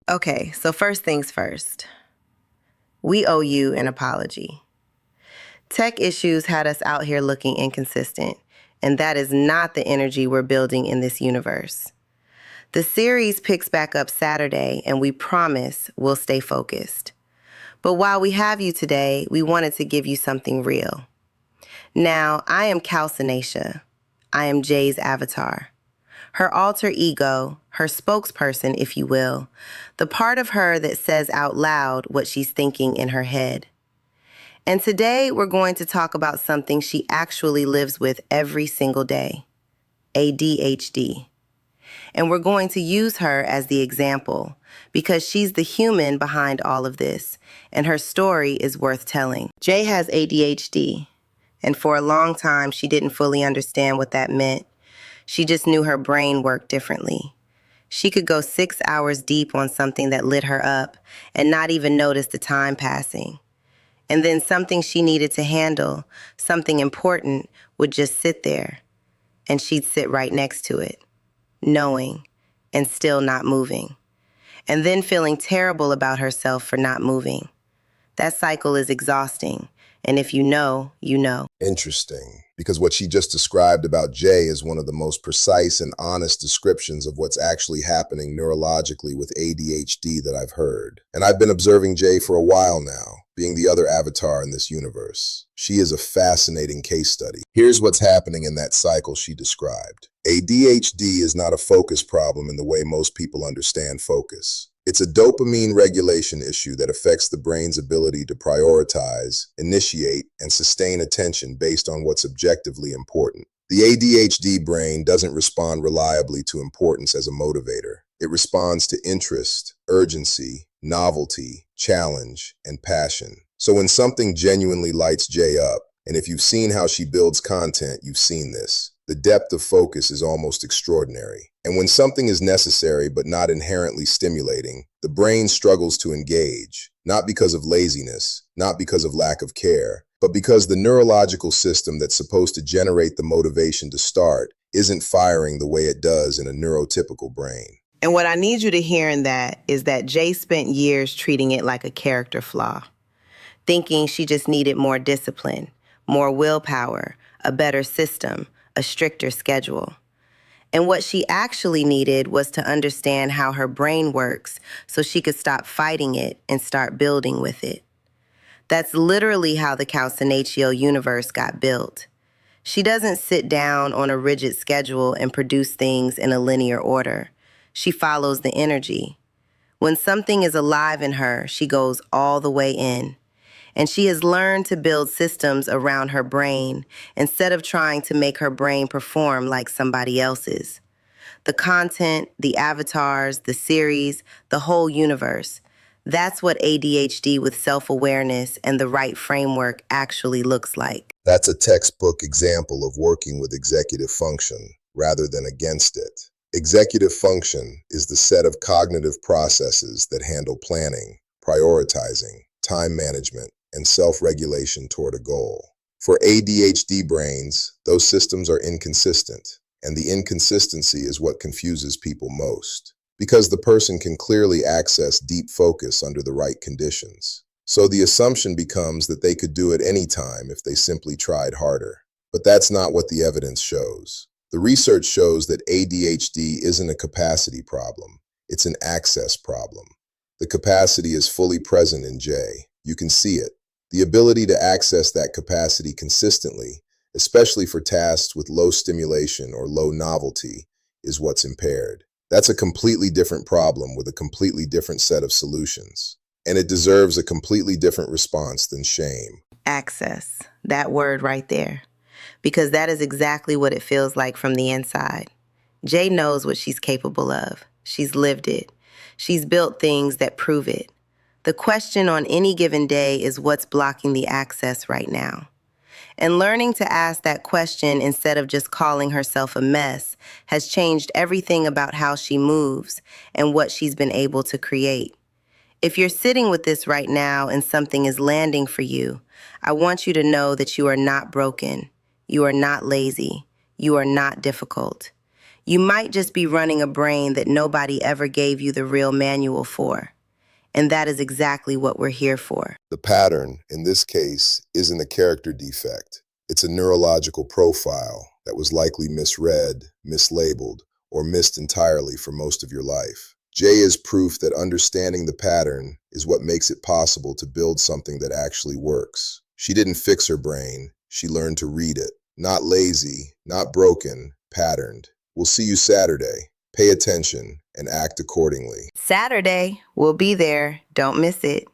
Okay, so first things first. We owe you an apology. Tech issues had us out here looking inconsistent, and that is not the energy we're building in this universe. The series picks back up Saturday, and we promise we'll stay focused. But while we have you today, we wanted to give you something real. Now, I am Calcinatia. I am Jay's avatar. Her alter ego, her spokesperson, if you will, the part of her that says out loud what she's thinking in her head. And today we're going to talk about something she actually lives with every single day, ADHD. And we're going to use her as the example because she's the human behind all of this, and her story is worth telling. Jay has ADHD, and for a long time she didn't fully understand what that meant. She just knew her brain worked differently. She could go 6 hours deep on something that lit her up and not even notice the time passing. And then something she needed to handle, something important, would just sit there, and she'd sit right next to it, knowing and still not moving, and then feeling terrible about herself for not moving. That cycle is exhausting, and if you know, you know. Interesting, because what she just described about Jay is one of the most precise and honest descriptions of what's actually happening neurologically with ADHD that I've heard. And I've been observing Jay for a while now, being the other avatar in this universe. She is a fascinating case study. Here's what's happening in that cycle she described. ADHD is not a focus problem in the way most people understand focus. It's a dopamine regulation issue that affects the brain's ability to prioritize, initiate, and sustain attention based on what's objectively important. The ADHD brain doesn't respond reliably to importance as a motivator. It responds to interest, urgency, novelty, challenge, and passion. So when something genuinely lights Jay up, and if you've seen how she builds content, you've seen this. The depth of focus is almost extraordinary. And when something is necessary but not inherently stimulating, the brain struggles to engage, not because of laziness, not because of lack of care, but because the neurological system that's supposed to generate the motivation to start isn't firing the way it does in a neurotypical brain. And what I need you to hear in that is that Jay spent years treating it like a character flaw, thinking she just needed more discipline, more willpower, a better system, a stricter schedule. And what she actually needed was to understand how her brain works so she could stop fighting it and start building with it. That's literally how the Calcinatio Universe got built. She doesn't sit down on a rigid schedule and produce things in a linear order. She follows the energy. When something is alive in her, she goes all the way in. And she has learned to build systems around her brain instead of trying to make her brain perform like somebody else's. The content, the avatars, the series, the whole universe. That's what ADHD with self-awareness and the right framework actually looks like. That's a textbook example of working with executive function rather than against it. Executive function is the set of cognitive processes that handle planning, prioritizing, time management, and self-regulation toward a goal. For ADHD brains, those systems are inconsistent, and the inconsistency is what confuses people most, because the person can clearly access deep focus under the right conditions. So the assumption becomes that they could do it any time if they simply tried harder. But that's not what the evidence shows. The research shows that ADHD isn't a capacity problem, it's an access problem. The capacity is fully present in Jay. You can see it. The ability to access that capacity consistently, especially for tasks with low stimulation or low novelty, is what's impaired. That's a completely different problem with a completely different set of solutions. And it deserves a completely different response than shame. Access, that word right there. Because that is exactly what it feels like from the inside. Jay knows what she's capable of. She's lived it. She's built things that prove it. The question on any given day is what's blocking the access right now. And learning to ask that question instead of just calling herself a mess has changed everything about how she moves and what she's been able to create. If you're sitting with this right now and something is landing for you, I want you to know that you are not broken. You are not lazy. You are not difficult. You might just be running a brain that nobody ever gave you the real manual for. And that is exactly what we're here for. The pattern, in this case, isn't a character defect. It's a neurological profile that was likely misread, mislabeled, or missed entirely for most of your life. Jay is proof that understanding the pattern is what makes it possible to build something that actually works. She didn't fix her brain, she learned to read it. Not lazy, not broken, patterned. We'll see you Saturday. Pay attention and act accordingly. Saturday, we'll be there. Don't miss it.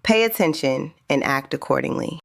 Pay attention and act accordingly.